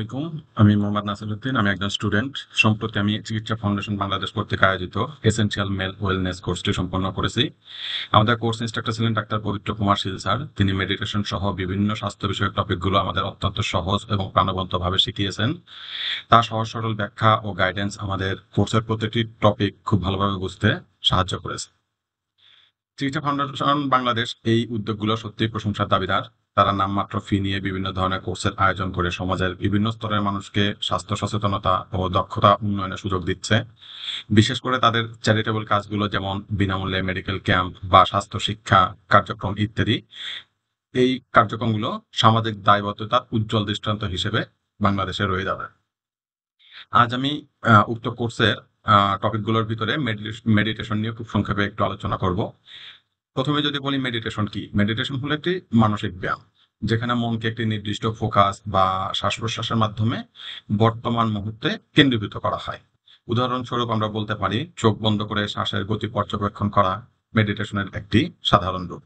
আলাইকুম। আমি মোহাম্মদ নাসিরউদ্দিন। আমি একজন স্টুডেন্ট। সম্প্রতি আমি চিকিৎসা ফাউন্ডেশন বাংলাদেশ কর্তৃক আয়োজিত এসেনশিয়াল মেল ওয়েলনেস কোর্সটি সম্পন্ন করেছি। আমাদের কোর্স ইনস্ট্রাক্টর ছিলেন ডাক্তার পবিত্র কুমার শীল স্যার। তিনি মেডিটেশন সহ বিভিন্ন স্বাস্থ্য বিষয়ক টপিকগুলো আমাদের অত্যন্ত সহজ এবং প্রাণবন্তভাবে শিখিয়েছেন। তার সহজ সরল ব্যাখ্যা ও গাইডেন্স আমাদের কোর্সের প্রতিটি টপিক খুব ভালোভাবে বুঝতে সাহায্য করেছে। চিকিৎসা ফাউন্ডেশন বাংলাদেশ এই উদ্যোগগুলো সত্যিই প্রশংসার দাবিদার। তারা নামমাত্র ফি নিয়ে বিভিন্ন ধরনের কোর্সের আয়োজন করে সমাজের বিভিন্ন স্তরের মানুষকে স্বাস্থ্য সচেতনতা ও দক্ষতা উন্নয়নের সুযোগ দিচ্ছে। বিশেষ করে তাদের চ্যারিটেবল কাজগুলো, যেমন বিনামূল্যে মেডিকেল ক্যাম্প বা স্বাস্থ্য শিক্ষা কার্যক্রম ইত্যাদি, এই কার্যক্রমগুলো সামাজিক দায়বদ্ধতার উজ্জ্বল দৃষ্টান্ত হিসেবে বাংলাদেশে রয়ে যাবে। আজ আমি উক্ত কোর্সের টপিকগুলোর ভিতরে মেডিটেশন নিয়ে খুব সংক্ষেপে একটু আলোচনা করব। প্রথমে যদি বলি মেডিটেশন কি, মেডিটেশন হলো একটি মানসিক ব্যায়াম, যেখানে মনকে একটি নির্দিষ্ট ফোকাস বা শ্বাস প্রশ্বাসের মাধ্যমে বর্তমান মুহূর্তে কেন্দ্রীভূত করা হয়। উদাহরণস্বরূপ আমরা বলতে পারি চোখ বন্ধ করে শ্বাসের গতি পর্যবেক্ষণ করা মেডিটেশনের একটি সাধারণ রূপ।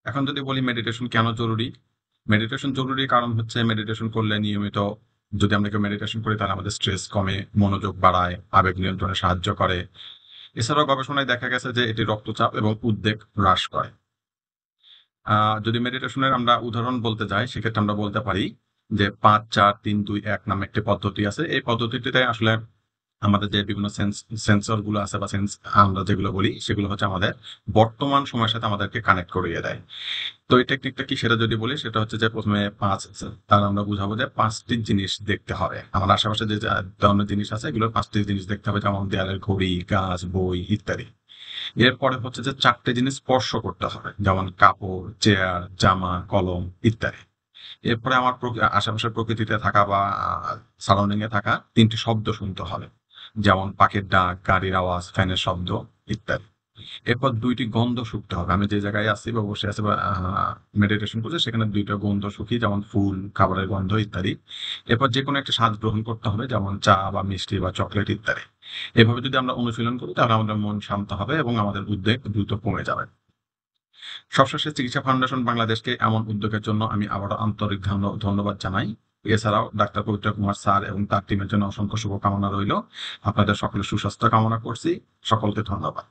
এখন যদি বলি মেডিটেশন কেন জরুরি, মেডিটেশন জরুরি কারণ হচ্ছে মেডিটেশন করলে নিয়মিত যদি আমরা কেউ মেডিটেশন করি তাহলে আমাদের স্ট্রেস কমে, মনোযোগ বাড়ায়, আবেগ নিয়ন্ত্রণে সাহায্য করে। এছাড়াও গবেষণায় দেখা গেছে যে এটি রক্তচাপ এবং উদ্বেগ হ্রাস করে। যদি মেডিটেশনের আমরা উদাহরণ বলতে যাই, সেক্ষেত্রে আমরা বলতে পারি যে ৫-৪-৩-২-১ নামে একটি পদ্ধতি আছে। এই পদ্ধতিটিতে আসলে আমাদের যে বিভিন্ন সেন্সর গুলো আছে বা সেন্স আমরা যেগুলো বলি, সেগুলো হচ্ছে আমাদের বর্তমান সময়ের সাথে আমাদেরকে কানেক্ট করিয়ে দেয়। তো এই টেকনিকটা কি সেটা যদি বলি, সেটা হচ্ছে যে প্রথমে তার আমরা বুঝাবো যে ৫টি জিনিস দেখতে হবে। আমার আশেপাশে যে ধরনের জিনিস আছে এগুলোর ৫টি জিনিস দেখতে হবে, যেমন দেয়ালের ঘড়ি, গাছ, বই ইত্যাদি। এরপরে হচ্ছে যে ৪টে জিনিস স্পর্শ করতে হবে, যেমন কাপড়, চেয়ার, জামা, কলম ইত্যাদি। এরপরে আমার আশেপাশের প্রকৃতিতে থাকা বা সারাউন্ডিং এ থাকা ৩টি শব্দ শুনতে হবে, যেমন পাখির ডাক, গাড়ির আওয়াজ, ফ্যানের শব্দ ইত্যাদি। এরপর ২টি গন্ধ শুঁকতে হবে। আমি যে জায়গায় আছি বা বসে আছি বা মেডিটেশন করছি সেখানে ২টা গন্ধ শুঁকি, যেমন ফুল, খাবারের গন্ধ ইত্যাদি। এরপর যেকোনো একটা স্বাদ গ্রহণ করতে হবে, যেমন চা বা মিষ্টি বা চকলেট ইত্যাদি। এভাবে যদি আমরা অনুশীলন করি তাহলে আমাদের মন শান্ত হবে এবং আমাদের উদ্বেগ দ্রুত কমে যাবে। সবশেষে চিকিৎসা ফাউন্ডেশন বাংলাদেশকে এমন উদ্যোগের জন্য আমি আবারও আন্তরিক ধন্যবাদ জানাই। এছাড়াও ডাক্তার পবিত্র কুমার স্যার এবং তার টিমের জন্য অসংখ্য শুভকামনা রইল। আপনাদের সকলের সুস্বাস্থ্য কামনা করছি। সকলকে ধন্যবাদ।